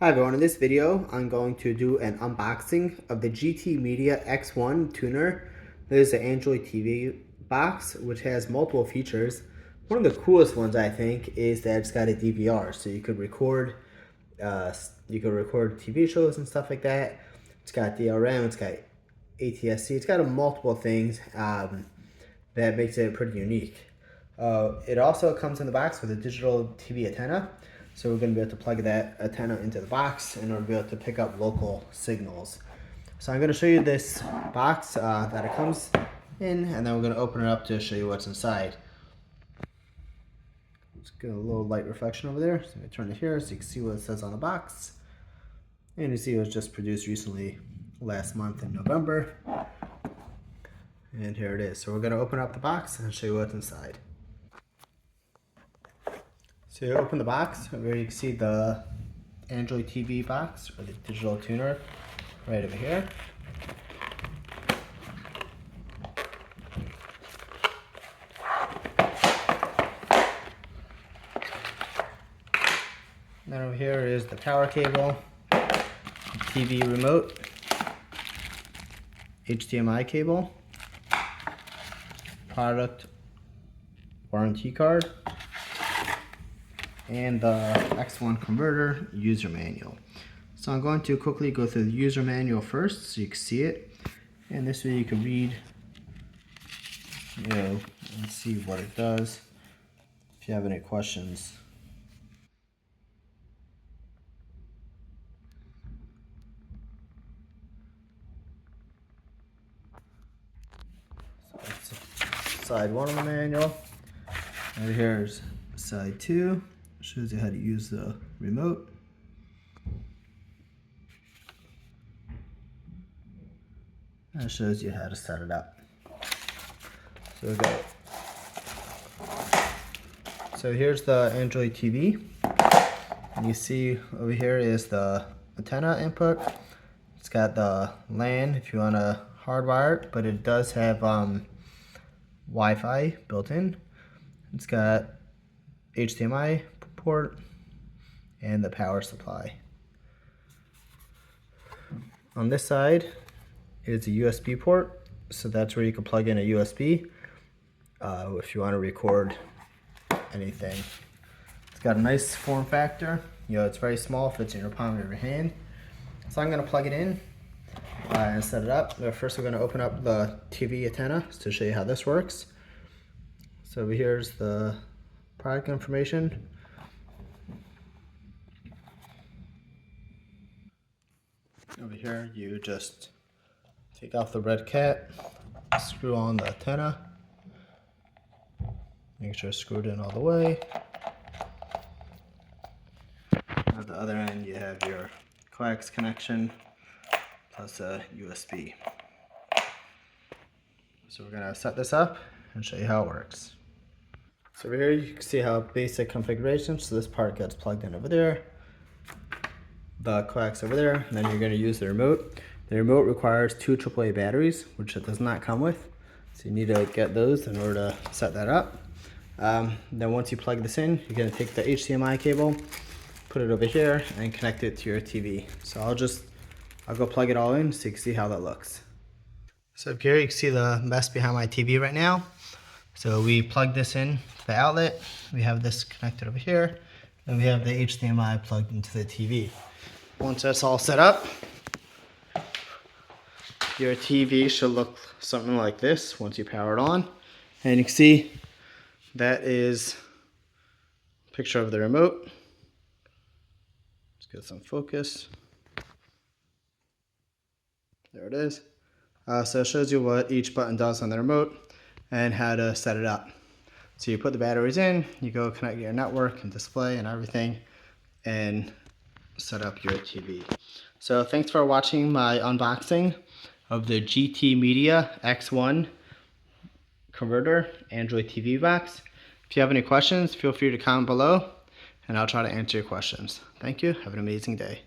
Hi everyone, in this video I'm going to do an unboxing of the GTMedia X1 tuner. This is an Android TV box which has multiple features. One of the coolest ones I think is that it's got a DVR, so you could record TV shows and stuff like that. It's got DRM, it's got ATSC, it's got multiple things that makes it pretty unique. It also comes in the box with a digital TV antenna. So we're going to be able to plug that antenna into the box in order to be able to pick up local signals. So I'm going to show you this box that it comes in, and then we're going to open it up to show you what's inside. Let's get a little light reflection over there. So I'm going to turn it here so you can see what it says on the box. And you see it was just produced recently last month in November. And here it is. So we're going to open up the box and show you what's inside. So you open the box, where you can see the Android TV box, or the digital tuner, right over here. And then over here is the power cable, the TV remote, HDMI cable, product warranty card, and the X1 converter user manual. So I'm going to quickly go through the user manual first so you can see it, and this way you can read, and see what it does if you have any questions. So that's side one of the manual. Right here is side two. Shows you how to use the remote. And it shows you how to set it up. So we go. So here's the Android TV. And you see over here is the antenna input. It's got the LAN if you want to hardwire it, but it does have Wi-Fi built in. It's got HDMI port and the power supply. On this side is a USB port, so that's where you can plug in a USB if you want to record anything. It's got a nice form factor. It's very small, fits in your palm of your hand. So I'm going to plug it in and set it up. But first we're going to open up the TV antenna to show you how this works. So over here's the product information. Over here you just take off the red cap, screw on the antenna, make sure it's screwed in all the way. At the other end you have your coax connection plus a USB. So we're going to set this up and show you how it works. So over here you can see how basic configuration, so this part gets plugged in over there, the coax over there, and then you're going to use the remote. The remote requires 2 AAA batteries, which it does not come with, so you need to get those in order to set that up. Then once you plug this in, you're going to take the HDMI cable, put it over here, and connect it to your TV. So I'll go plug it all in so you can see how that looks. So up here you can see the mess behind my TV right now. So we plug this in to the outlet, we have this connected over here, and we have the HDMI plugged into the TV. Once that's all set up, your TV should look something like this once you power it on. And you can see that is a picture of the remote. Let's get some focus. There it is. So it shows you what each button does on the remote and how to set it up. So you put the batteries in, you go connect your network and display and everything, and set up your TV. So thanks for watching my unboxing of the GTMedia X1 converter Android TV box. If you have any questions, feel free to comment below and I'll try to answer your questions. Thank you. Have an amazing day.